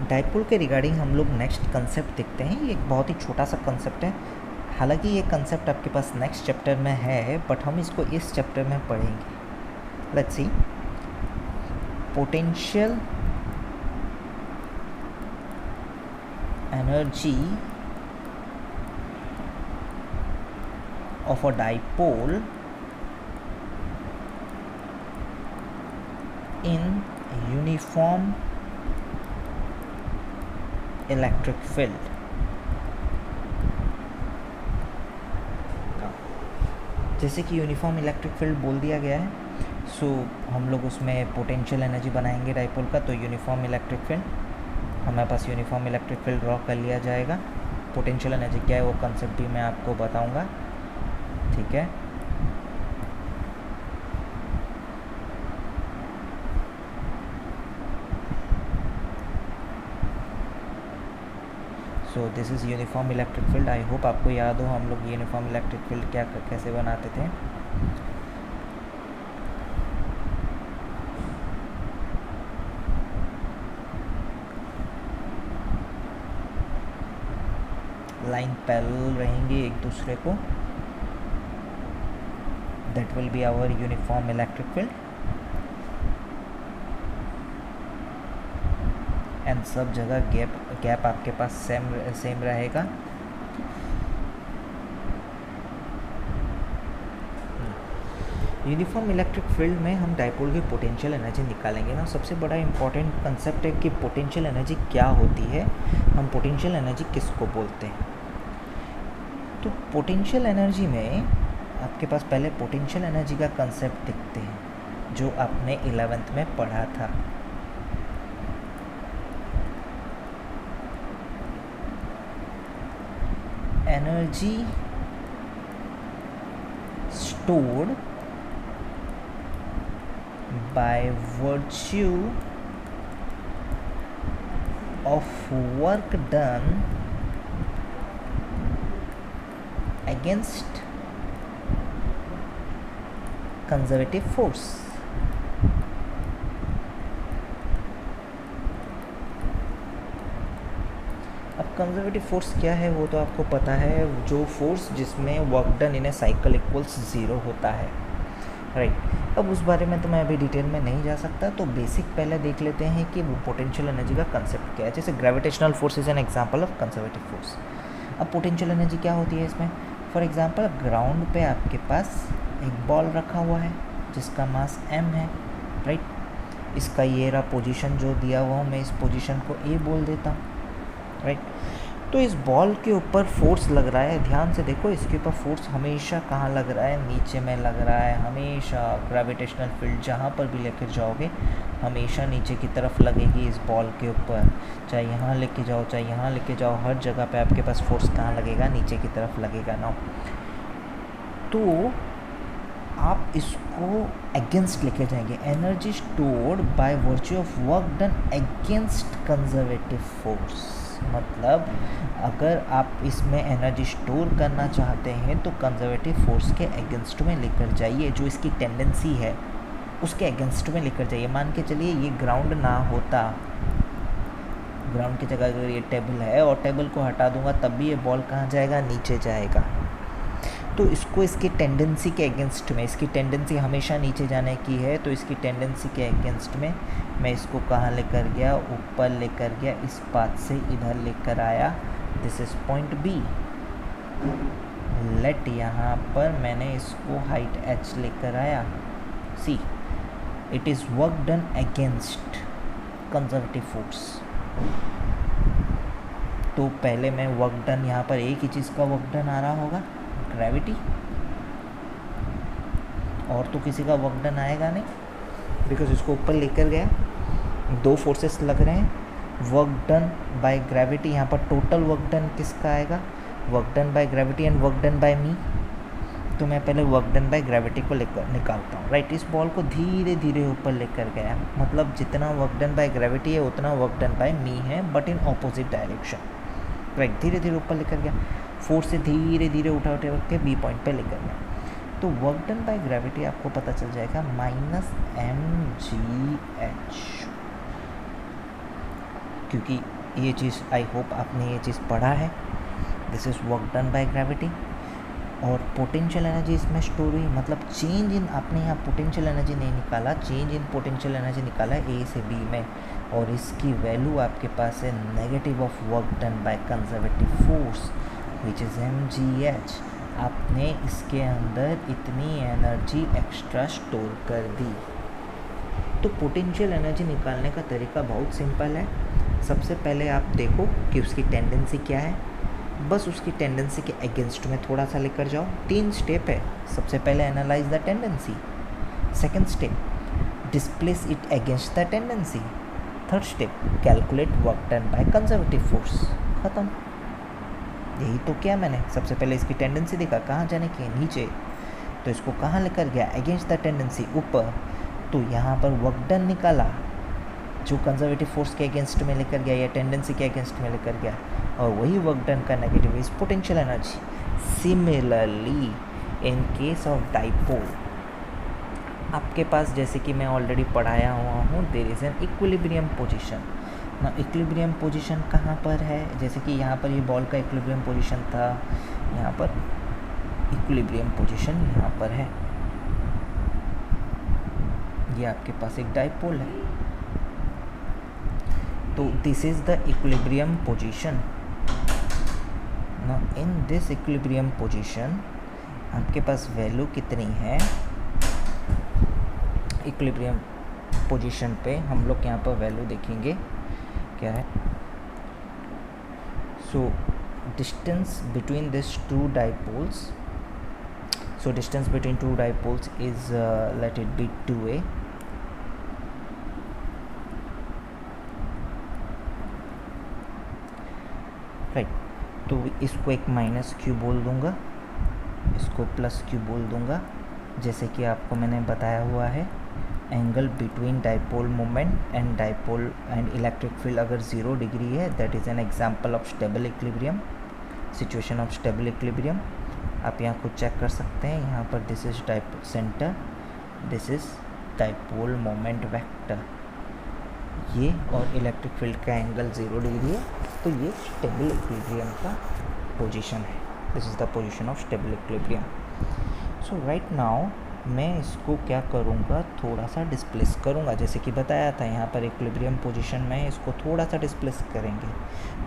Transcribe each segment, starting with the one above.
Dipole के regarding हम लोग नेक्स्ट कंसेप्ट देखते हैं। ये एक बहुत ही छोटा सा कंसेप्ट है, हालांकि ये कंसेप्ट आपके पास नेक्स्ट चैप्टर में है, बट हम इसको इस चैप्टर में पढ़ेंगे। Let's see, potential energy of a dipole in uniform electric field। जैसे कि यूनिफॉर्म इलेक्ट्रिक फील्ड बोल दिया गया है, सो हम लोग उसमें पोटेंशियल एनर्जी बनाएंगे डाइपोल का। तो यूनिफॉर्म इलेक्ट्रिक फील्ड, हमारे पास यूनिफॉर्म इलेक्ट्रिक फील्ड ड्रॉ कर लिया जाएगा। पोटेंशियल एनर्जी क्या है वो कंसेप्ट भी मैं आपको बताऊंगा, ठीक है। So this is uniform electric field. I hope आपको याद हो हम लोग यूनिफॉर्म इलेक्ट्रिक फील्ड कैसे बनाते थे। लाइन पैरेलल रहेंगी एक दूसरे को, that will be our uniform electric field. And सब जगह गैप आपके पास सेम रहेगा। यूनिफॉर्म इलेक्ट्रिक फील्ड में हम डाइपोल की पोटेंशियल एनर्जी निकालेंगे ना। सबसे बड़ा इंपॉर्टेंट कंसेप्ट है कि पोटेंशियल एनर्जी क्या होती है, हम पोटेंशियल एनर्जी किसको बोलते हैं। तो पोटेंशियल एनर्जी में आपके पास पहले पोटेंशियल एनर्जी का कंसेप्ट दिखते हैं जो आपने 11th में पढ़ा था। Energy stored by virtue of work done against conservative force। अब कंजर्वेटिव फोर्स क्या है वो तो आपको पता है, जो फोर्स जिसमें work done in A cycle equals 0 होता है, राइट। अब उस बारे में तो मैं अभी डिटेल में नहीं जा सकता, तो बेसिक पहले देख लेते हैं कि वो पोटेंशियल एनर्जी का कंसेप्ट क्या है। जैसे gravitational force is an example of conservative force. अब पोटेंशियल एनर्जी क्या होती है इसमें, फॉर एग्जांपल ग्राउंड पे आपके पास एक बॉल रखा हुआ है जिसका मास m है, राइट। इसका ये रहा पोजीशन जो दिया हुआ हूँ, मैं इस पोजीशन को a बोल देता हूँ, राइट। तो इस बॉल के ऊपर फोर्स लग रहा है, ध्यान से देखो, इसके ऊपर फोर्स हमेशा कहाँ लग रहा है, नीचे में लग रहा है। हमेशा ग्रेविटेशनल फील्ड जहाँ पर भी लेकर जाओगे हमेशा नीचे की तरफ लगेगी इस बॉल के ऊपर, चाहे यहाँ लेके जाओ चाहे यहाँ लेके जाओ, हर जगह पे आपके पास फोर्स कहाँ लगेगा, नीचे की तरफ लगेगा ना। तो आप इसको अगेंस्ट लेके जाएंगे, energy stored by virtue of work done against conservative force. मतलब अगर आप इसमें एनर्जी स्टोर करना चाहते हैं तो कंजर्वेटिव फोर्स के अगेंस्ट में लेकर जाइए, जो इसकी टेंडेंसी है उसके अगेंस्ट में लेकर जाइए। मान के चलिए ये ग्राउंड ना होता, ग्राउंड की जगह अगर ये टेबल है और टेबल को हटा दूंगा तब भी ये बॉल कहाँ जाएगा, नीचे जाएगा। तो इसको इसकी टेंडेंसी के अगेंस्ट में, इसकी टेंडेंसी हमेशा नीचे जाने की है, तो इसकी टेंडेंसी के अगेंस्ट में मैं इसको कहाँ लेकर गया, ऊपर लेकर गया, इस पाथ से इधर लेकर आया। This is point B. Let यहाँ पर मैंने इसको हाइट h लेकर आया। See, it is work done against conservative force. तो पहले मैं वर्क डन, यहाँ पर एक ही चीज़ का वर्क डन आ रहा होगा, ग्रेविटी, और तो किसी का वर्क डन आएगा नहीं, बिकॉज इसको ऊपर लेकर गया, दो फोर्सेस लग रहे हैं। वर्क डन बाय ग्रेविटी, यहाँ पर टोटल वर्क डन किसका आएगा, work done by gravity and work done by me. तो मैं पहले वर्क डन बाय ग्रेविटी को लेकर निकालता हूँ, राइट। इस बॉल को धीरे धीरे ऊपर लेकर गया, मतलब जितना वर्क डन बाय ग्रेविटी है उतना वर्क डन बाय मी है, but in opposite direction, right. धीरे धीरे ऊपर लेकर गया, फोर्स से धीरे धीरे उठा के बी पॉइंट पे लेकर गया। तो वर्क डन बाय ग्रेविटी आपको पता चल जाएगा -mgh, क्योंकि ये चीज़ आई होप आपने ये चीज़ पढ़ा है। This is work done by gravity. और पोटेंशियल एनर्जी इसमें स्टोर हुई, मतलब चेंज इन, आपने यहाँ पोटेंशियल एनर्जी नहीं निकाला, चेंज इन पोटेंशियल एनर्जी निकाला ए से बी में, और इसकी वैल्यू आपके पास है negative of work done by conservative force which is mgh। आपने इसके अंदर इतनी एनर्जी एक्स्ट्रा स्टोर कर दी। तो पोटेंशियल एनर्जी निकालने का तरीका बहुत सिंपल है। सबसे पहले आप देखो कि उसकी टेंडेंसी क्या है, बस उसकी टेंडेंसी के अगेंस्ट में थोड़ा सा लेकर जाओ। 3 स्टेप है। सबसे पहले analyse the tendency, second step displace it against the tendency, third step calculate work done by conservative force. ख़त्म। यही तो किया मैंने। सबसे पहले इसकी टेंडेंसी देखा, कहाँ जाने की है, नीचे, तो इसको कहाँ लेकर गया, अगेंस्ट द टेंडेंसी, ऊपर, तो यहाँ पर वर्क डन निकाला जो कंजर्वेटिव फोर्स के अगेंस्ट में लेकर गया या टेंडेंसी के अगेंस्ट में लेकर गया, और वही वर्क डन का negative is potential energy. Similarly in case of dipole, आपके पास जैसे कि मैं ऑलरेडी पढ़ाया हुआ हूँ, there is an equilibrium position ना। इक्विलिब्रियम पोजीशन कहाँ पर है, जैसे कि यहाँ पर ये बॉल का इक्विलिब्रियम पोजीशन था, यहाँ पर इक्विलिब्रियम पोजीशन यहाँ पर है। ये आपके पास एक डाइपोल है, तो this is the equilibrium position. Now in this equilibrium position आपके पास वैल्यू कितनी है, इक्विलिब्रियम पोजीशन पे हम लोग यहाँ पर वैल्यू देखेंगे क्या है। So distance between this two dipoles, so distance between two dipoles is let it be 2a, right. तो इसको एक माइनस क्यू बोल दूंगा, इसको प्लस क्यू बोल दूंगा। जैसे कि आपको मैंने बताया हुआ है, angle between dipole moment and dipole and electric field अगर 0 डिग्री है, that is an example of stable equilibrium, situation of stable equilibrium. आप यहाँ खुद चेक कर सकते हैं, यहाँ पर this is dipole centre, this is dipole moment vector, ये और इलेक्ट्रिक फील्ड का एंगल 0 डिग्री है, तो ये स्टेबल इक्विलिब्रियम का पोजीशन है। This is the position of stable equilibrium. So right now मैं इसको क्या करूँगा, थोड़ा सा डिस्प्लेस करूँगा, जैसे कि बताया था यहाँ पर इक्विलिब्रियम पोजीशन में इसको थोड़ा सा डिस्प्लेस करेंगे,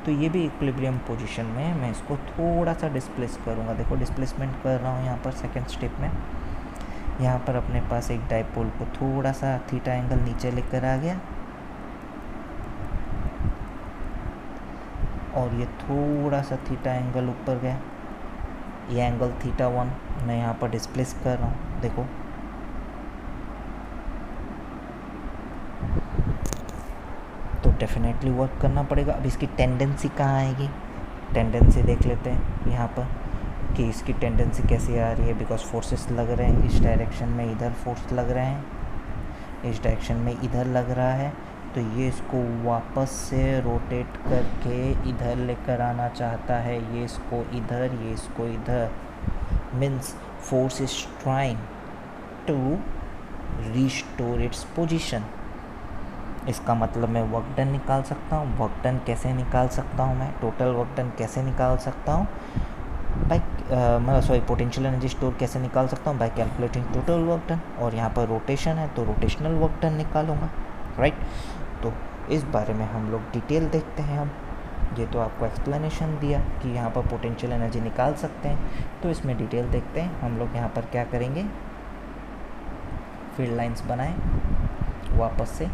तो ये भी इक्विलिब्रियम पोजीशन में मैं इसको थोड़ा सा डिस्प्लेस करूँगा। देखो डिस्प्लेसमेंट कर रहा हूँ यहाँ पर सेकेंड स्टेप में। यहाँ पर अपने पास एक डाइपोल को थोड़ा सा थीटा एंगल नीचे लेकर आ गया, और ये थोड़ा सा थीटा एंगल ऊपर गया, ये एंगल θ1 मैं यहाँ पर डिस्प्लेस कर रहा हूँ। देखो तो डेफिनेटली वर्क करना पड़ेगा। अब इसकी टेंडेंसी कहाँ आएगी, टेंडेंसी देख लेते हैं यहाँ पर कि इसकी टेंडेंसी कैसी आ रही है, बिकॉज फोर्सेस लग रहे हैं इस डायरेक्शन में, इधर फोर्स लग रहे हैं, इस डायरेक्शन में इधर लग रहा है, तो ये इसको वापस से रोटेट करके इधर लेकर आना चाहता है, ये इसको इधर, ये इसको इधर, means force is trying to restore its position. इसका मतलब मैं वर्क डन निकाल सकता हूँ। वर्क डन कैसे निकाल सकता हूँ मैं, टोटल वर्क डन कैसे निकाल सकता हूँ, बाय पोटेंशियल एनर्जी स्टोर कैसे निकाल सकता हूँ, bye calculating total work done. और यहाँ पर रोटेशन है तो रोटेशनल वर्क डन निकालूंगा, राइट। तो इस बारे में हम लोग डिटेल देखते हैं। हम ये तो आपको एक्सप्लेनेशन दिया कि यहाँ पर पोटेंशियल एनर्जी निकाल सकते हैं, तो इसमें डिटेल देखते हैं। हम लोग यहाँ पर क्या करेंगे, फील्ड लाइंस बनाएं वापस से।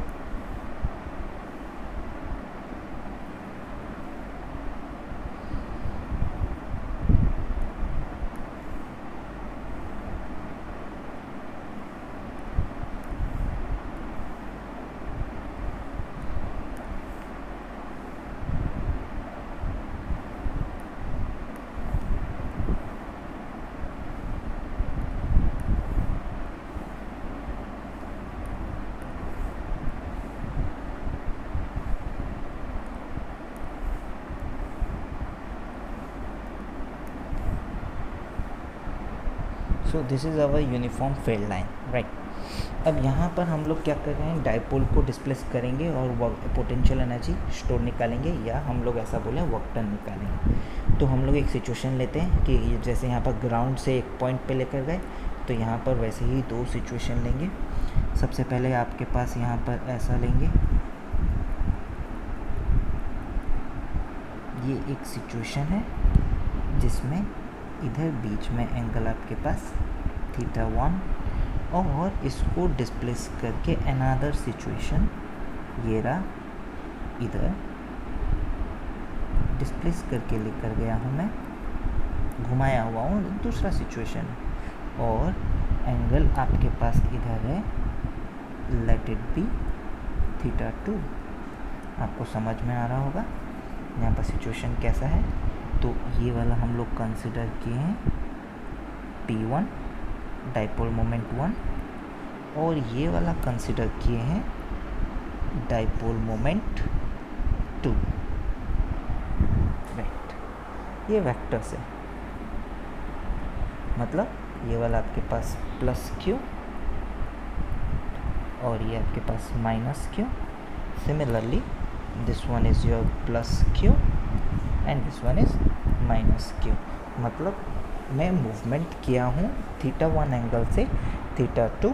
So this is our uniform field line, right? अब यहाँ पर हम लोग क्या कर रहे हैं, डाइपोल को डिस्प्लेस करेंगे और पोटेंशियल एनर्जी स्टोर निकालेंगे, या हम लोग ऐसा बोले वर्क डन निकालेंगे। तो हम लोग एक सिचुएशन लेते हैं कि जैसे यहाँ पर ग्राउंड से एक पॉइंट पे लेकर गए, तो यहाँ पर वैसे ही दो सिचुएशन लेंगे। सबसे पहले आपके पास यहाँ पर ऐसा लेंगे, ये एक सिचुएशन है जिसमें इधर बीच में एंगल आपके पास θ1, और इसको डिस्प्लेस करके अनदर सिचुएशन, ये रहा इधर डिस्प्लेस करके लेकर गया हूँ मैं, घुमाया हुआ हूँ, दूसरा सिचुएशन है, और एंगल आपके पास इधर है, लेट इट बी θ2। आपको समझ में आ रहा होगा यहाँ पर सिचुएशन कैसा है। तो ये वाला हम लोग कंसिडर किए हैं P1 डाइपोल मोमेंट 1, और ये वाला कंसिडर किए हैं डाइपोल मोमेंट 2, राइट। ये वेक्टर्स है, मतलब ये वाला आपके पास प्लस Q और ये आपके पास minus Q। Similarly this one is your plus Q and this one is minus Q। मतलब मैं मूवमेंट किया हूँ θ1 एंगल से θ2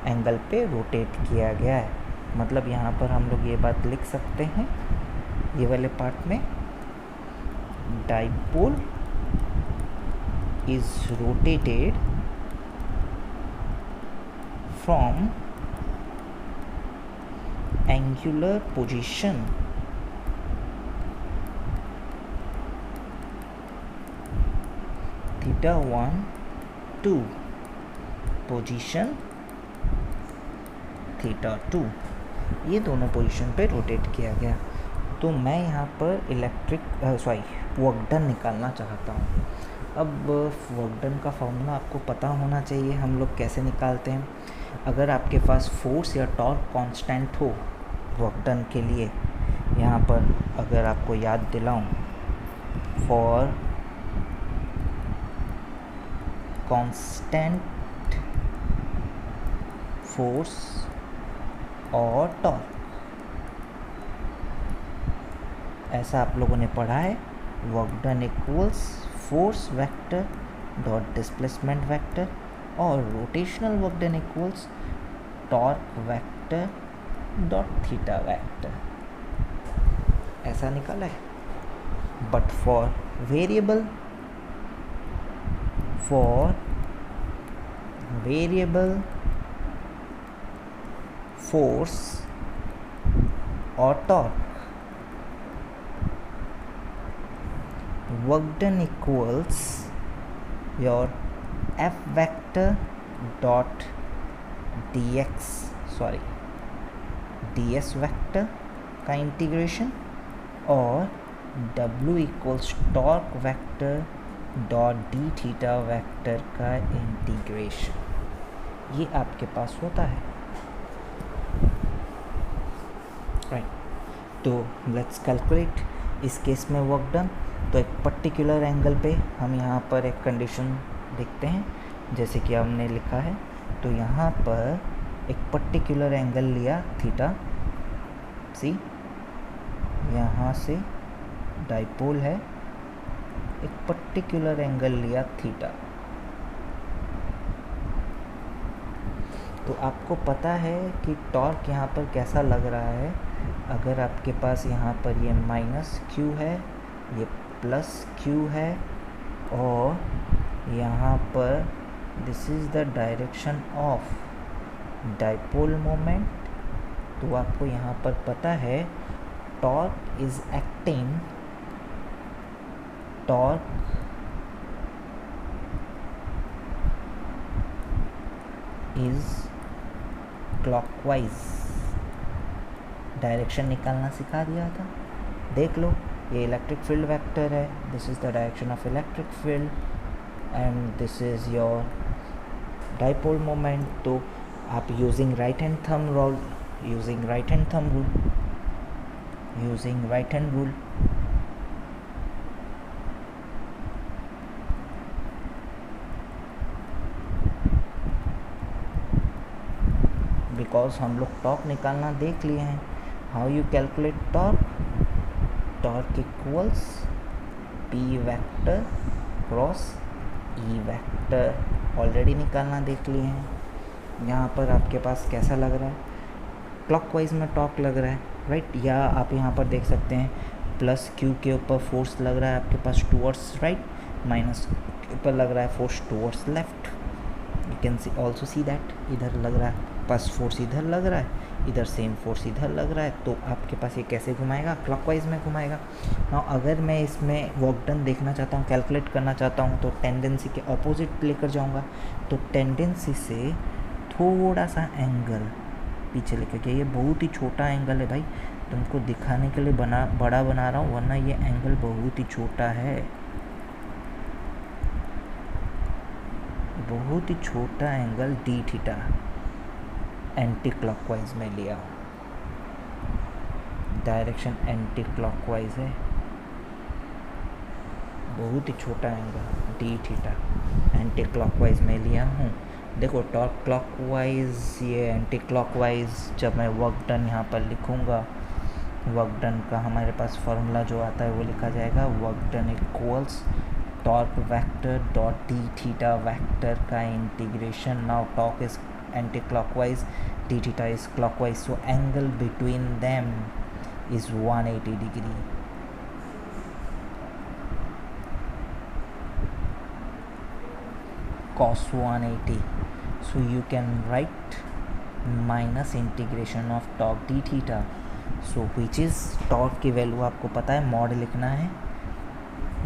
एंगल पे रोटेट किया गया है। मतलब यहाँ पर हम लोग ये बात लिख सकते हैं, ये वाले पार्ट में dipole is rotated from angular position θ1 to position θ2, ये दोनों पोजीशन पे रोटेट किया गया। तो मैं यहाँ पर वर्क डन निकालना चाहता हूँ। अब वर्क डन का फॉर्मूला आपको पता होना चाहिए, हम लोग कैसे निकालते हैं। अगर आपके पास फोर्स या टॉर्क कांस्टेंट हो वर्क डन के लिए, यहाँ पर अगर आपको याद दिलाऊं, फॉर कांस्टेंट फोर्स और टॉर्क, ऐसा आप लोगों ने पढ़ा है, work done equals force vector dot displacement vector, और rotational work done equals torque vector dot theta vector, ऐसा निकाला है। बट फॉर वेरिएबल फोर्स और torque, work done equals your F vector dot ds vector का integration, और W equals torque vector dot d theta vector का integration, ये आपके पास होता है, राइट। तो लेट्स कैलकुलेट इस केस में वर्क डन। तो एक पर्टिकुलर एंगल पे हम यहाँ पर एक कंडीशन देखते हैं, जैसे कि हमने लिखा है। तो यहाँ पर एक पर्टिकुलर एंगल लिया थीटा, सी यहाँ से डाइपोल है, एक पर्टिकुलर एंगल लिया थीटा। तो आपको पता है कि टॉर्क यहाँ पर कैसा लग रहा है। अगर आपके पास यहाँ पर ये माइनस Q है, ये प्लस Q है, और यहाँ पर this is the direction of dipole moment. तो आपको यहाँ पर पता है torque is acting, torque is clockwise, direction निकालना सिखा दिया था, देख लो। ये इलेक्ट्रिक फील्ड वेक्टर है, this is the direction of electric field and this is your dipole moment. तो आप using right hand thumb rule, because हम लोग टॉर्क निकालना देख लिए हैं। How you calculate torque? Torque equals P vector cross E vector, already निकालना देख लिए हैं। यहाँ पर आपके पास कैसा लग रहा है? क्लॉकवाइज में टॉर्क लग रहा है, राइट। या आप यहाँ पर देख सकते हैं प्लस क्यू के ऊपर फोर्स लग रहा है आपके पास टूवर्ड्स राइट, माइनस के ऊपर लग रहा है force towards left. You can see also see that इधर लग रहा है बस फोर्स इधर लग रहा है, इधर सेम फोर्स इधर लग रहा है, तो आपके पास ये कैसे घुमाएगा? क्लॉकवाइज में घुमाएगा। नाउ अगर मैं इसमें वर्क डन देखना चाहता हूँ, कैलकुलेट करना चाहता हूँ, तो टेंडेंसी के अपोजिट लेकर जाऊँगा। तो टेंडेंसी से थोड़ा सा एंगल पीछे लेकर के, ये बहुत ही छोटा एंगल है भाई, तुमको दिखाने के लिए बड़ा बना रहा हूँ, वरना ये एंगल बहुत ही छोटा है, बहुत ही छोटा angle D theta anti clockwise में लिया, डायरेक्शन एंटी क्लॉकवाइज है, बहुत ही छोटा angle D theta anti clockwise में लिया हूँ। देखो टॉर्क क्लॉकवाइज, ये एंटी क्लॉकवाइज। जब मैं वर्क डन यहाँ पर लिखूँगा, वर्क डन का हमारे पास फॉर्मूला जो आता है वो लिखा जाएगा, work done equals torque vector dot d theta vector का integration. Now torque is anti clockwise, d theta is clockwise, so angle between them is 180 degree. Cos 180. So you can write minus integration of torque d theta. So which is torque की value आपको पता है, mod लिखना है,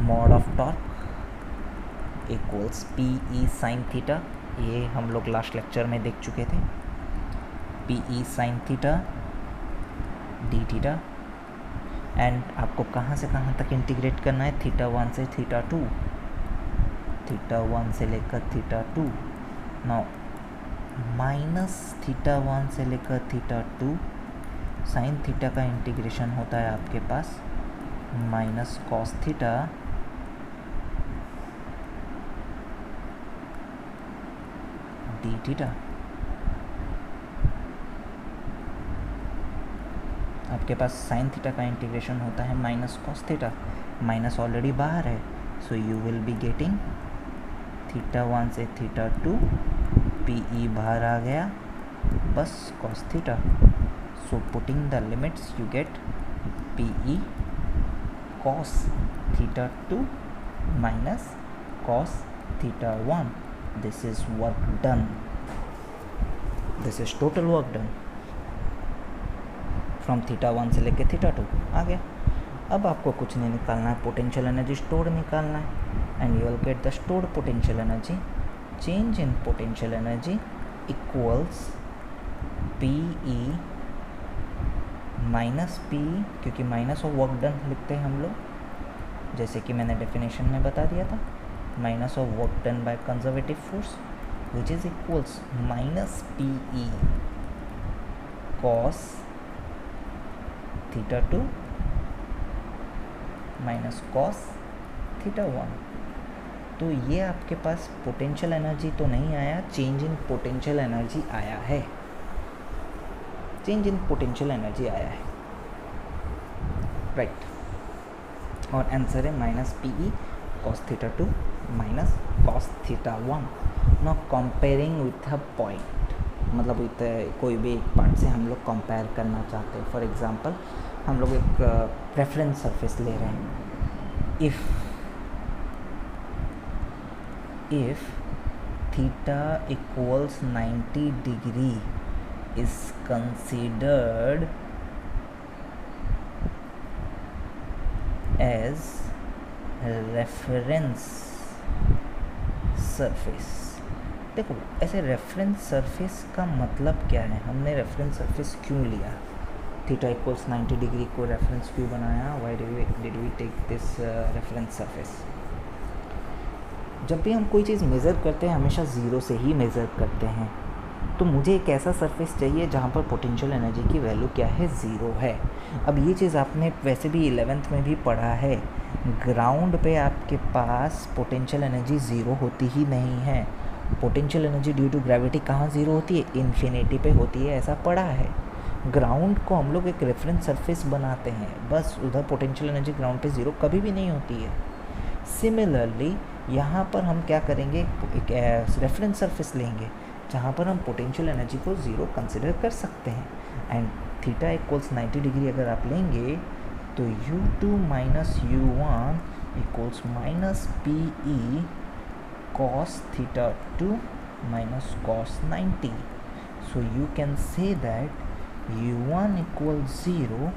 mod of torque equals P E sine theta, ये हम लोग last lecture में देख चुके थे, P E sine theta d theta. And आपको कहाँ से कहाँ तक इंटीग्रेट करना है? थीटा 1 से थीटा 2, थीटा 1 से लेकर थीटा 2। नाउ माइनस थीटा 1 से लेकर थीटा 2 साइन थीटा का इंटीग्रेशन होता है आपके पास minus cos theta d theta. आपके पास साइन थीटा का इंटीग्रेशन होता है minus cos theta, minus already बाहर है, so you will be getting theta 1 से थीटा 2, पी ई बाहर आ गया, बस cos theta. So putting the limits you get P E cos theta 2 minus cos theta 1। This is work done, this is total work done from theta 1 से लेके theta 2 आ गया। अब आपको कुछ नहीं निकालना है, पोटेंशियल एनर्जी स्टोर्ड निकालना है, and you will get the stored potential energy. Change in potential energy equals P E minus P, क्योंकि माइनस ऑफ वर्क डन लिखते हैं हम लोग, जैसे कि मैंने डेफिनेशन में बता दिया था, minus of work done by conservative force which is equals minus P E cos theta 2 minus cos theta 1। तो ये आपके पास पोटेंशियल एनर्जी तो नहीं आया, चेंज इन पोटेंशियल एनर्जी आया है, चेंज इन पोटेंशियल एनर्जी आया है, राइट। और आंसर है minus P E cos theta 2 minus cos theta 1। Now comparing with a point, मतलब विथ कोई भी एक पार्ट से हम लोग कंपेयर करना चाहते हैं। फॉर एग्जांपल हम लोग एक रेफरेंस सरफेस ले रहे हैं। If theta equals 90 degree is considered as reference surface। देखो ऐसे रेफरेंस सरफेस का मतलब क्या है, हमने रेफरेंस सरफेस क्यों लिया, थीटा इक्वल्स 90 डिग्री को रेफरेंस क्यों बनाया, why did we take this reference surface. जब भी हम कोई चीज़ मेज़र करते हैं हमेशा ज़ीरो से ही मेज़र करते हैं, तो मुझे एक ऐसा सरफेस चाहिए जहाँ पर पोटेंशियल एनर्जी की वैल्यू क्या है, ज़ीरो है। अब ये चीज़ आपने वैसे भी 11th में भी पढ़ा है, ग्राउंड पे आपके पास पोटेंशियल एनर्जी ज़ीरो होती ही नहीं है, potential energy due to gravity कहाँ ज़ीरो होती है? इन्फिनिटी पे होती है, ऐसा पढ़ा है। ग्राउंड को हम लोग एक रेफरेंस सरफेस बनाते हैं, बस उधर पोटेंशियल एनर्जी ग्राउंड पे ज़ीरो कभी भी नहीं होती है। सिमिलरली यहाँ पर हम क्या करेंगे, एक रेफरेंस सरफेस लेंगे जहाँ पर हम पोटेंशियल एनर्जी को ज़ीरो कंसिडर कर सकते हैं। एंड थीटा इक्वल्स 90 डिग्री अगर आप लेंगे तो u2 minus u1 equals minus PE cos theta 2 minus cos 90. So you can say that u1 equals 0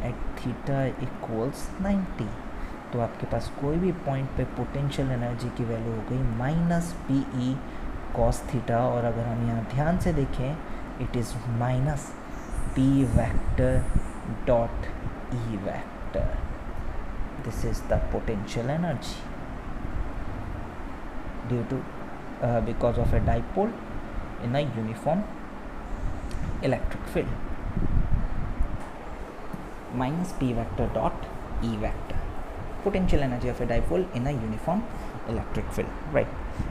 at theta equals 90. तो आपके पास कोई भी पॉइंट पे पोटेंशियल एनर्जी की वैल्यू हो गई माइनस PE cos थीटा, और अगर हम यहाँ ध्यान से देखें it is minus P vector dot E vector. This is the potential energy due to because of a dipole in a uniform electric field. Minus P vector dot E vector. Potential energy of a dipole in a uniform electric field. Right.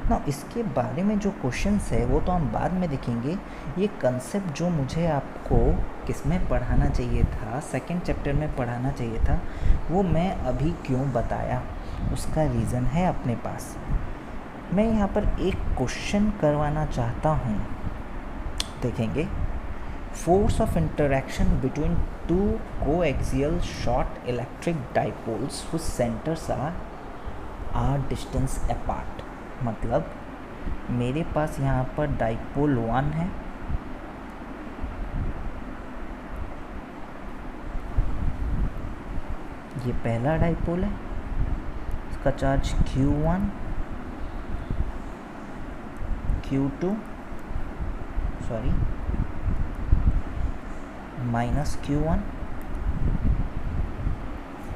Now इसके बारे में जो questions है वो तो हम बाद में देखेंगे. ये कंसेप्ट जो मुझे आपको किस में पढ़ाना चाहिए था, सेकेंड चैप्टर में पढ़ाना चाहिए था, वो मैं अभी क्यों बताया, उसका रीज़न है अपने पास. मैं यहाँ पर एक क्वेश्चन करवाना चाहता हूँ. देखेंगे, force of interaction between two coaxial short electric dipoles whose centres are distance apart. मतलब मेरे पास यहाँ पर डाइपोल 1 है, ये पहला डाइपोल है, इसका charge Q1 Q2 sorry minus Q1,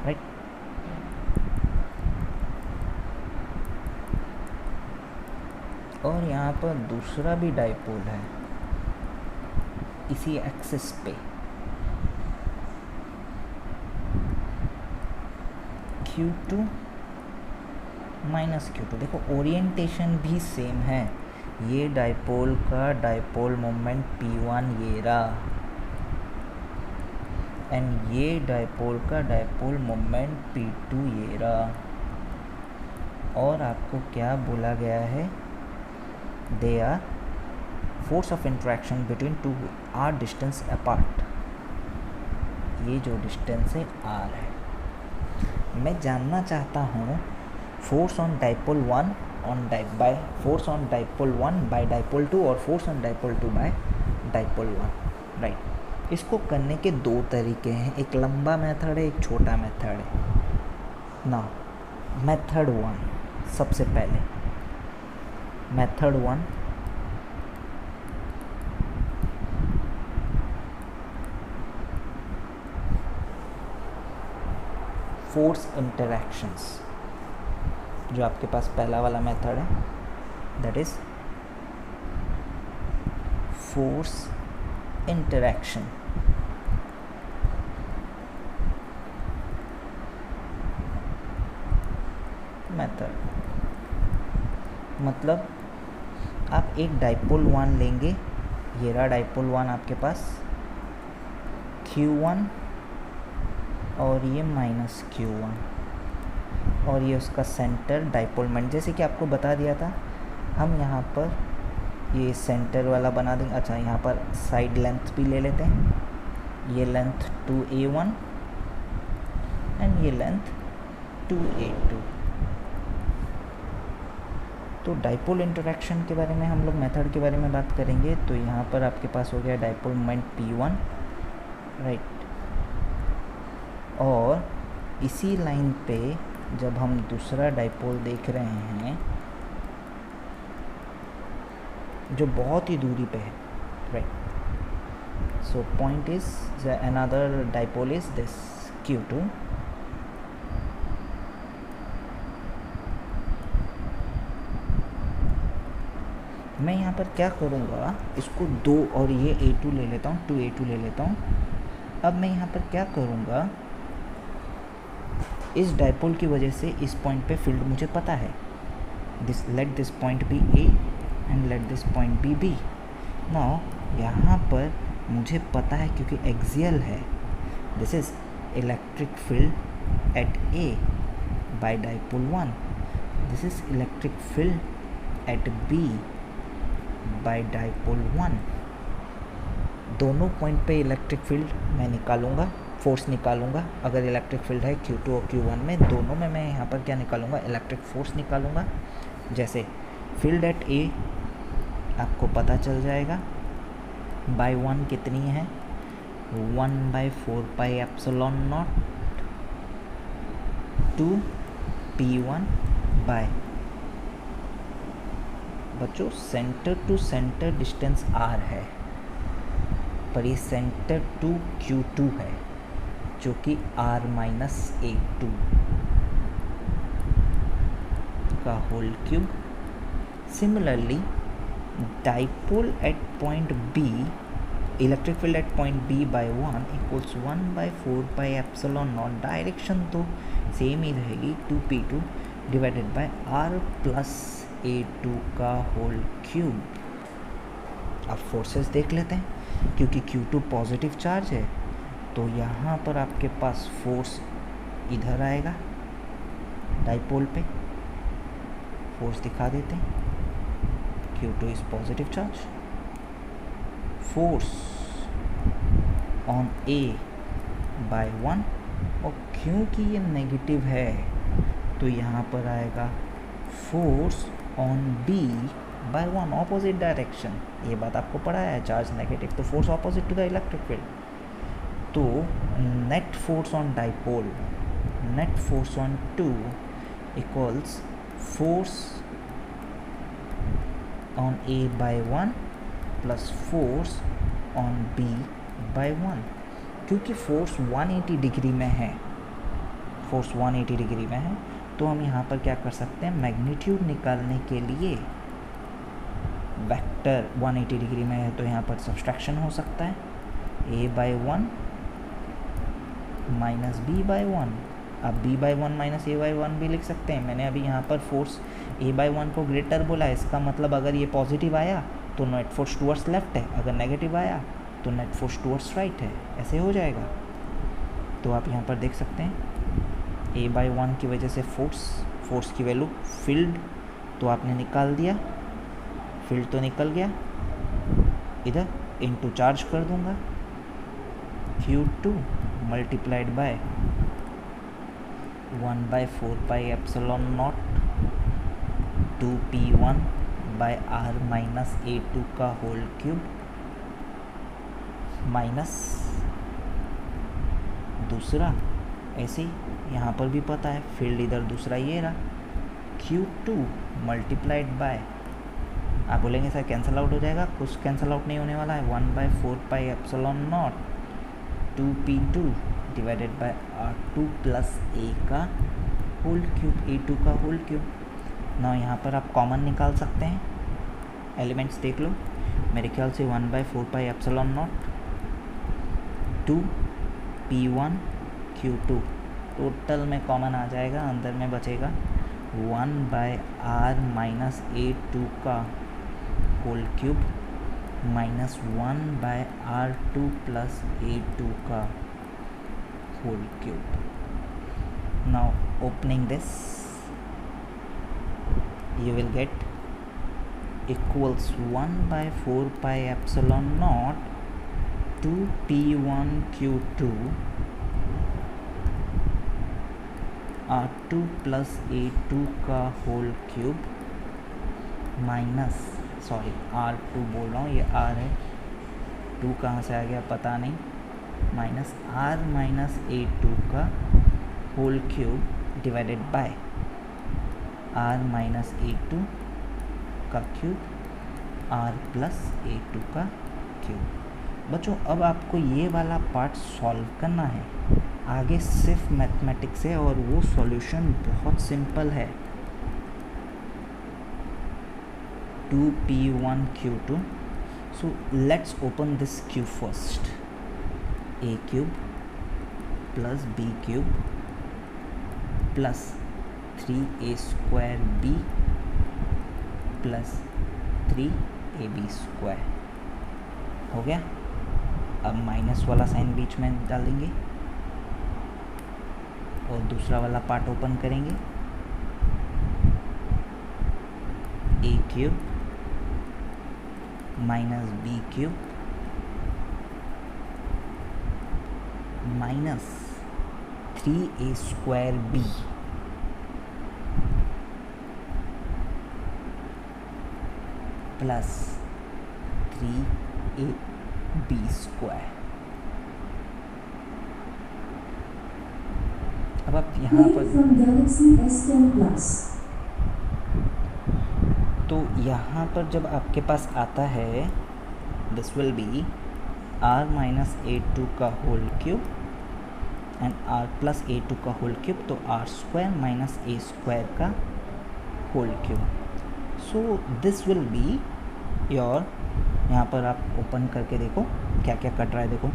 right. और यहाँ पर दूसरा भी डाइपोल है इसी एक्सिस पे, Q2 माइनस Q2. देखो ओरिएंटेशन भी सेम है. ये डाइपोल का डाइपोल मोमेंट P1 ये रहा, एंड ये डाइपोल का डाइपोल मोमेंट P2 ये रहा. और आपको क्या बोला गया है, they are force of interaction between two R distance apart. ये जो डिस्टेंस है R है. मैं जानना चाहता हूँ force on dipole 1 by force on dipole 1 bye dipole 2 और force on dipole 2 bye dipole 1, right. इसको करने के दो तरीके हैं, एक लंबा मेथड है, एक छोटा मेथड है ना. मेथड 1, सबसे पहले मेथड 1, फोर्स इंटरैक्शंस, जो आपके पास पहला वाला मेथड है, that is force interaction. Method मतलब आप एक डाइपोल 1 लेंगे, ये रहा डाइपोल 1 आपके पास, Q1 और ये माइनस Q1, और ये उसका सेंटर डाइपोल मोमेंट. जैसे कि आपको बता दिया था, हम यहाँ पर ये सेंटर वाला बना देंगे. अच्छा, यहाँ पर साइड लेंथ भी ले लेते हैं. ये लेंथ 2A1 एंड ये लेंथ 2A2. तो डाइपोल इंटरैक्शन के बारे में हम लोग मेथड के बारे में बात करेंगे. तो यहाँ पर आपके पास हो गया डाइपोल मोमेंट P1, राइट. और इसी लाइन पे जब हम दूसरा डाइपोल देख रहे हैं जो बहुत ही दूरी पे है, right. So point is another dipole is this Q2. मैं यहाँ पर क्या करूँगा, इसको 2 और ये A2 ले लेता हूँ, 2A2 ले लेता हूँ. अब मैं यहाँ पर क्या करूँगा, इस डाइपोल की वजह से इस पॉइंट पे फील्ड मुझे पता है. Let this point be A and let this point be B. Now यहाँ पर मुझे पता है क्योंकि एक्सियल है, this is electric field at A by dipole 1, this is electric field at B by dipole 1। दोनों पॉइंट पे इलेक्ट्रिक फील्ड मैं निकालूंगा, फोर्स निकालूंगा। अगर इलेक्ट्रिक फील्ड है Q2 और Q1 में, दोनों में मैं यहाँ पर क्या निकालूंगा, इलेक्ट्रिक फोर्स निकालूंगा। जैसे फील्ड एट ए आपको पता चल जाएगा बाय 1 कितनी है, 1/4πε0 टू P1 बाय, बच्चों centre to centre distance R है, पर ये सेंटर टू Q2 है जो कि R-A2 का whole cube. Similarly dipole at point B, electric field at point B by 1 equals 1/4πε0, direction तो सेम ही रहेगी 2P2 डिवाइडेड बाय R+A2 का होल क्यूब। अब फोर्सेस देख लेते हैं, क्योंकि Q2 पॉजिटिव चार्ज है तो यहाँ पर आपके पास फोर्स इधर आएगा, डाइपोल पे फोर्स दिखा देते हैं। Q2 is positive charge, force on A by 1, और क्योंकि ये नेगेटिव है तो यहाँ पर आएगा force on B by 1, opposite direction. ये बात आपको पढ़ा है, चार्ज नेगेटिव तो force opposite to the electric field. तो net force on dipole, net force on 2 equals force on A by 1 plus force on B by 1। क्योंकि force 180 degree में है, फोर्स 180 डिग्री में है, तो हम यहाँ पर क्या कर सकते हैं, मैग्नीट्यूड निकालने के लिए वेक्टर 180 डिग्री में है तो यहाँ पर सब्सट्रैक्शन हो सकता है, A by 1 minus B by 1। अब B by 1 minus A by 1 भी लिख सकते हैं। मैंने अभी यहाँ पर फोर्स A बाय 1 को ग्रेटर बोला है, इसका मतलब अगर ये पॉजिटिव आया तो नेट फोर्स टूवर्ड्स लेफ्ट है, अगर नेगेटिव आया तो नेट फोर्स टूवर्ड्स राइट है, ऐसे हो जाएगा। तो आप यहाँ पर देख सकते हैं A बाय 1 की वजह से फोर्स की वैल्यू, फील्ड तो आपने निकाल दिया, फील्ड तो निकल गया, इधर इनटू चार्ज कर दूंगा Q2 multiplied by 1/4πε0 2P1 bye R-A2 का होल क्यूब, माइनस दूसरा ऐसे ही यहाँ पर भी पता है, फील्ड इधर दूसरा ये रहा, Q2 मल्टीप्लाइड बाय, आप बोलेंगे सर कैंसिल आउट हो जाएगा, कुछ कैंसिल आउट नहीं होने वाला है, 1/4πε0 2P2 divided by R2 plus A का होल क्यूब, A2 का होल क्यूब। ना यहाँ पर आप कॉमन निकाल सकते हैं, एलिमेंट्स देख लो, मेरे ख्याल से 1/4πε0 2P1 Q2 टोटल में कॉमन आ जाएगा, अंदर में बचेगा 1/R-A2 का whole cube minus 1/R2 plus A2 का whole cube. Now opening this you will get equals 1/4πε0 2P1 Q2 R2 plus A2 का whole cube minus, sorry R2 बोल रहा हूँ, ये R है, 2 कहाँ से आ गया पता नहीं, माइनस R-A2 का whole cube divided by R-A2 का क्यूब R प्लस A2 का क्यूब। बच्चों अब आपको ये वाला पार्ट सॉल्व करना है, आगे सिर्फ मैथमेटिक्स है और वो सॉल्यूशन बहुत सिंपल है। 2P1 Q2, so let's open this cube first, A cube plus B cube plus 3A square B plus 3ab²। हो गया। अब माइनस वाला साइन बीच में डालेंगे और दूसरा वाला पार्ट ओपन करेंगे। a³ minus b³ minus 3a² plus 3ab²। अब आप यहाँ पर तो यहाँ पर जब आपके पास आता है this will be r minus a2 का whole cube and r plus a2 का होल क्यूब, तो r² माइनस a² का whole cube. So this will be your, यहाँ पर आप ओपन करके देखो क्या क्या कट रहा है। देखो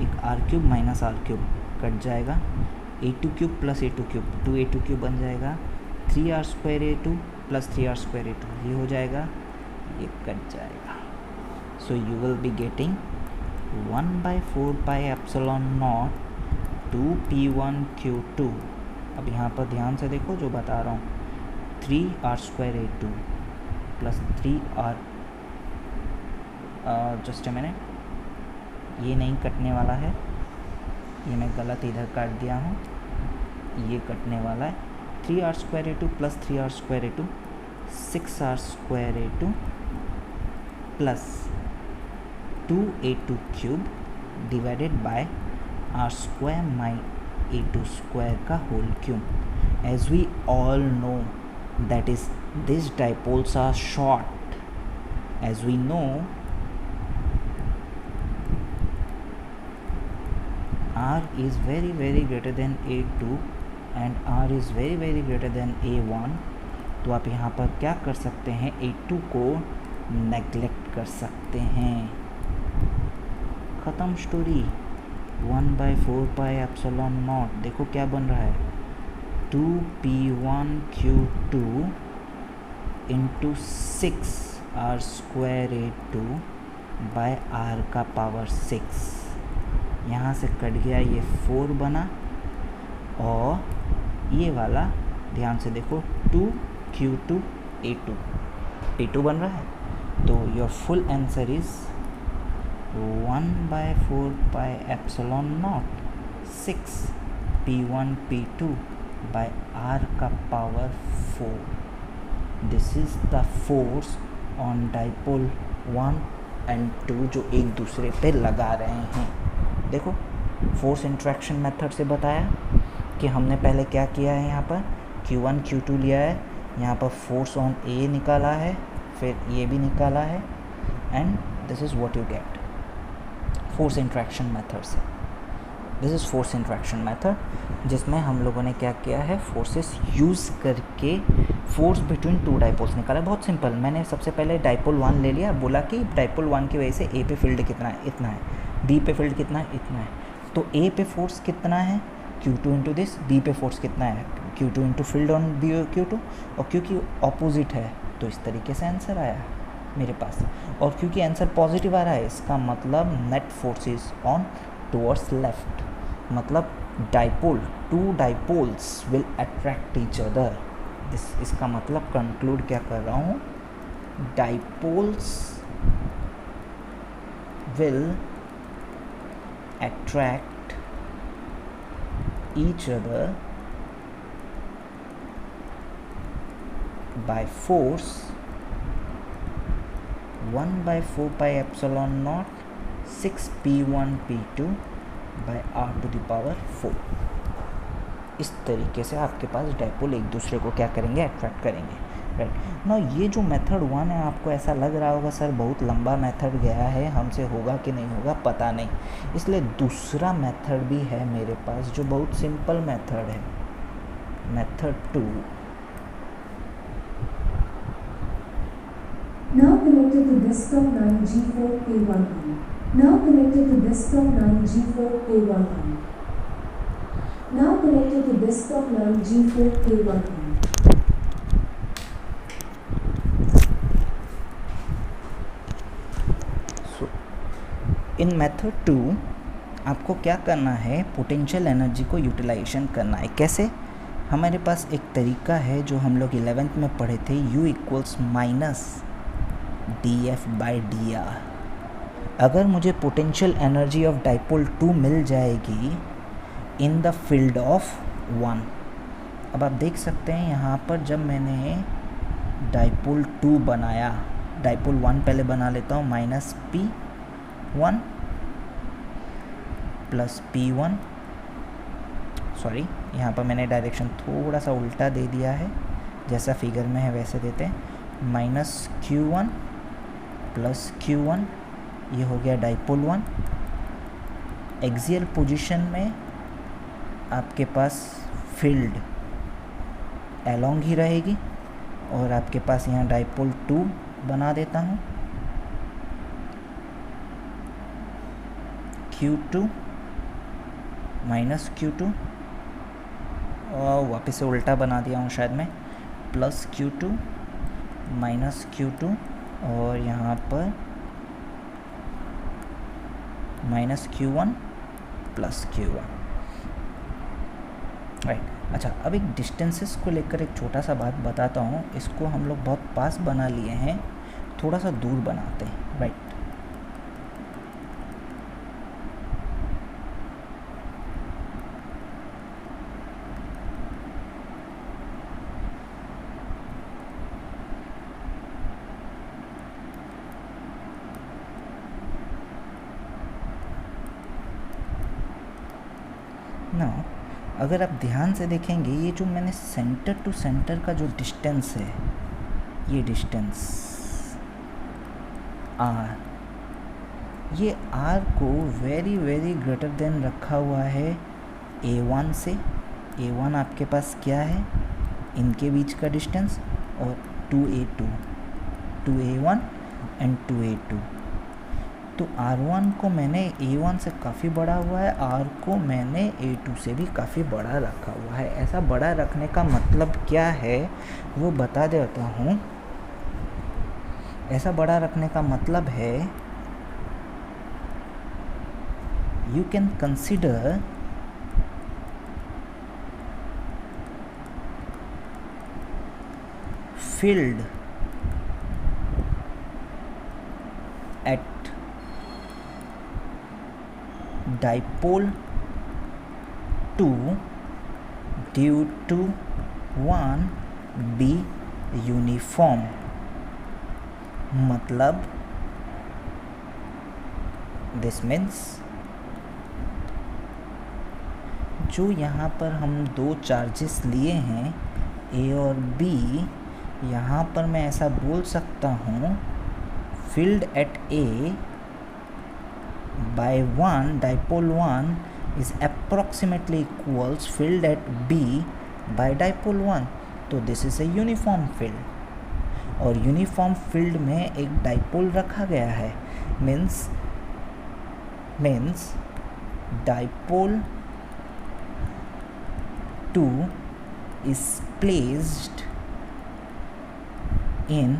एक r³ माइनस r³ कट जाएगा, a2³ प्लस a2³ 2a2³ बन जाएगा, 3r² प्लस 3r² ये हो जाएगा, ये कट जाएगा। So you will be getting 1/4πε0 2p1q2। अब यहाँ पर ध्यान से देखो जो बता रहा हूँ, 3r² plus 3r just a minute, ये नहीं कटने वाला है, ये मैं गलत इधर काट दिया हूँ, ये कटने वाला है। 3r² plus 3r² 6r² plus 2a2³ divided by r² minus a2² का whole cube. As we all know that is this dipoles are short, as we know r is very greater than a2 and r is very greater than a1। तो आप यहाँ पर क्या कर सकते हैं, a2 को नेग्लेक्ट कर सकते हैं। ख़त्म स्टोरी। 1/4πε0 देखो क्या बन रहा है, 2p1q2 into 6r² by r का पावर 6। यहाँ से कट गया, ये 4 बना और ये वाला ध्यान से देखो 2q2 a2 बन रहा है। तो your full answer is 1/4πε0 6p1p2 by r का power 4। This is the force on dipole 1 and 2 जो एक दूसरे पे लगा रहे हैं। देखो फोर्स इंट्रैक्शन मेथड से बताया कि हमने पहले क्या किया है, यहाँ पर Q1 Q2 लिया है, यहाँ पर फोर्स ऑन A निकाला है, फिर ये भी निकाला है, and this is what you get force interaction method से। This is force interaction method, जिसमें हम लोगों ने क्या किया है, फोर्सेस यूज़ करके फोर्स बिटवीन टू डाइपोल्स निकाला। बहुत सिंपल, मैंने सबसे पहले डाइपोल 1 ले लिया, बोला कि डाइपोल 1 की वजह से A पे फील्ड कितना है, इतना है, B पे फील्ड कितना है, इतना है। तो A पे फोर्स कितना है, Q2 इंटू दिस, B पे फोर्स कितना है, Q2 into field on B Q2, और क्योंकि ऑपोजिट है तो इस तरीके से आंसर आया मेरे पास। और क्योंकि आंसर पॉजिटिव आ रहा है, इसका मतलब net force is on towards left, मतलब dipole, two dipoles will attract each other. इसका मतलब कंक्लूड क्या कर रहा हूँ, dipoles will attract each other by force 1/4πε0 6p1p2 by r to the power 4। इस तरीके से आपके पास डाइपोल एक दूसरे को क्या करेंगे, अट्रैक्ट करेंगे, राइट ना। ये जो मेथड 1 है, आपको ऐसा लग रहा होगा सर बहुत लंबा मेथड गया है, हमसे होगा कि नहीं होगा पता नहीं, इसलिए दूसरा मेथड भी है मेरे पास जो बहुत सिंपल मेथड है, method 2। Now connected to desktop 9G4K1. Now connected to desktop 9G4K1. Now connected to desktop 9G4K1. In method 2 आपको क्या करना है, पोटेंशियल एनर्जी को यूटिलाइजेशन करना है। कैसे? हमारे पास एक तरीका है जो हम लोग 11th में पढ़े थे, U इक्वल्स माइनस dF/dr। अगर मुझे पोटेंशियल एनर्जी ऑफ डाइपोल 2 मिल जाएगी इन द फील्ड ऑफ 1। अब आप देख सकते हैं यहाँ पर जब मैंने डाइपोल 2 बनाया, डाइपोल 1 पहले बना लेता हूँ, minus P1 plus P1, sorry यहाँ पर मैंने डायरेक्शन थोड़ा सा उल्टा दे दिया है, जैसा फिगर में है वैसे देते हैं, माइनस Q1 प्लस Q1, ये हो गया डाइपोल 1। एक्सियल पोजीशन में आपके पास फील्ड एलोंग ही रहेगी और आपके पास यहाँ डाइपोल 2 बना देता हूँ, Q2 माइनस Q2, और वापस से उल्टा बना दिया हूँ शायद मैं, प्लस Q2 माइनस Q2, और यहाँ पर minus Q1 plus Q1, right. अच्छा, अब एक डिस्टेंसेस को लेकर एक छोटा सा बात बताता हूँ। इसको हम लोग बहुत पास बना लिए हैं, थोड़ा सा दूर बनाते हैं, राइट। ना अगर आप ध्यान से देखेंगे, ये जो मैंने सेंटर टू सेंटर का जो डिस्टेंस है, ये डिस्टेंस R, ये R को वेरी वेरी ग्रेटर देन रखा हुआ है A1 से। A1 आपके पास क्या है, इनके बीच का डिस्टेंस, और 2A2, 2A1 एंड 2A2। तो R1 को मैंने A1 से काफ़ी बड़ा हुआ है, R को मैंने A2 से भी काफ़ी बड़ा रखा हुआ है। ऐसा बड़ा रखने का मतलब क्या है वो बता देता हूँ। ऐसा बड़ा रखने का मतलब है, you can consider field at dipole 2 due to 1 be uniform। मतलब दिस मीन्स जो यहाँ पर हम दो चार्जेस लिए हैं A और B, यहाँ पर मैं ऐसा बोल सकता हूँ, field at A by 1 dipole 1 is approximately equals field at B by dipole 1। तो this is a uniform field, और यूनिफॉर्म फील्ड में एक डाइपोल रखा गया है, means dipole 2 is placed in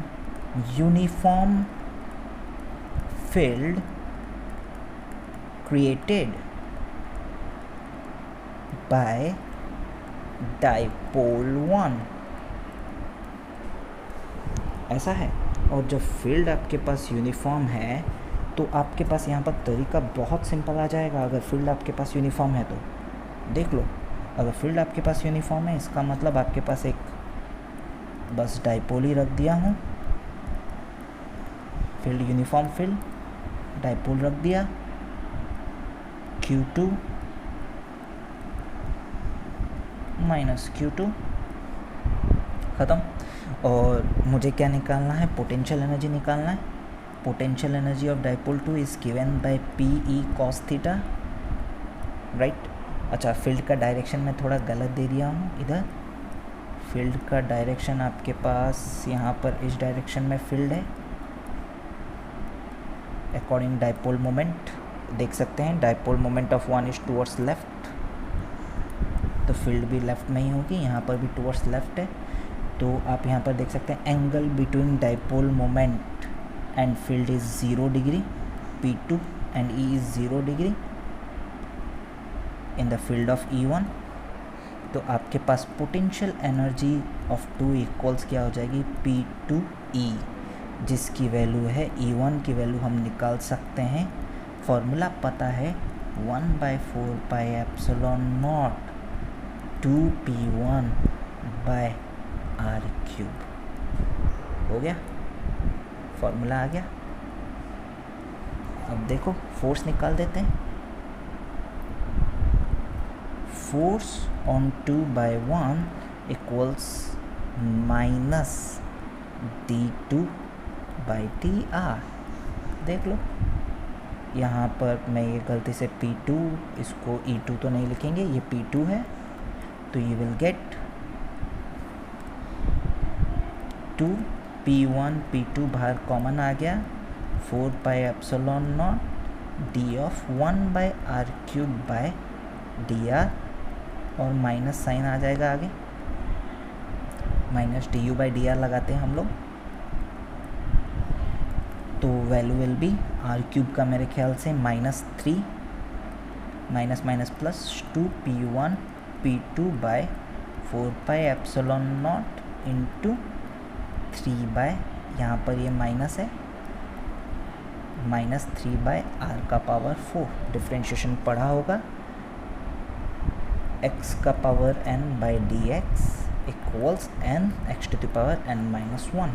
uniform field created by dipole 1। ऐसा है। और जब फील्ड आपके पास यूनिफॉर्म है तो आपके पास यहाँ पर तरीका बहुत सिंपल आ जाएगा। अगर फील्ड आपके पास यूनिफॉर्म है तो देख लो, अगर फील्ड आपके पास यूनिफॉर्म है इसका मतलब आपके पास एक बस डाइपोल ही रख दिया हूँ, फील्ड यूनिफॉर्म फील्ड, डाइपोल रख दिया, Q2 माइनस Q2, ख़त्म। और मुझे क्या निकालना है, पोटेंशियल एनर्जी निकालना है। Potential energy of dipole 2 is given by PE cos theta, right. अच्छा, फील्ड का डायरेक्शन मैं थोड़ा गलत दे दिया हूँ इधर। फील्ड का डायरेक्शन आपके पास यहाँ पर इस डायरेक्शन में फील्ड है, अकॉर्डिंग डाइपोल मोमेंट देख सकते हैं। Dipole moment of 1 is towards left, तो फील्ड भी लेफ्ट में ही होगी, यहाँ पर भी टूवर्ड्स लेफ्ट है। तो आप यहाँ पर देख सकते हैं angle between dipole moment and field is 0 degree, P2 and E is 0 degree in the field of E1, तो आपके पास पोटेंशियल एनर्जी ऑफ 2 इक्वल्स क्या हो जाएगी P2E, जिसकी वैल्यू है E1 की वैल्यू हम निकाल सकते हैं, फॉर्मूला पता है 1/4πε0 2P1/r³। हो गया, फॉर्मूला आ गया। अब देखो फोर्स निकाल देते हैं। Force on 2/1 equals minus d2/dr। देख लो, यहाँ पर मैं ये गलती से P2, इसको E2 तो नहीं लिखेंगे, ये P2 है, तो you will get 2P1 P2 बाहर कॉमन आ गया, 4πε0 d ऑफ 1/r³/dr, और माइनस साइन आ जाएगा आगे, माइनस du/dr लगाते हैं हम लोग, तो वैल्यू विल बी r³ का मेरे ख्याल से -3 minus minus plus 2P1 P2/4πε0 into 3 यहाँ पर ये माइनस है, -3/r⁴ डिफ्रेंशिएशन पढ़ा होगा, x का पावर n/dx इक्वल्स n(x⁻n−1),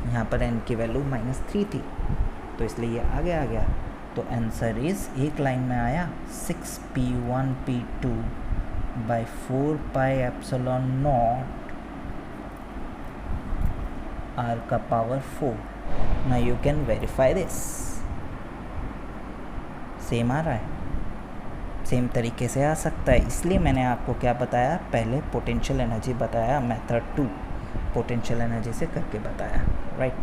यहाँ पर n की वैल्यू -3 थी, तो इसलिए ये आगे आ गया। तो आंसर इज एक लाइन में आया 6P1 P2/4πε0 r⁴। Now you can verify this. Same आ रहा है, सेम तरीके से आ सकता है, इसलिए मैंने आपको क्या बताया, पहले पोटेंशियल एनर्जी बताया, मेथड 2 पोटेंशियल एनर्जी से करके बताया, राइट।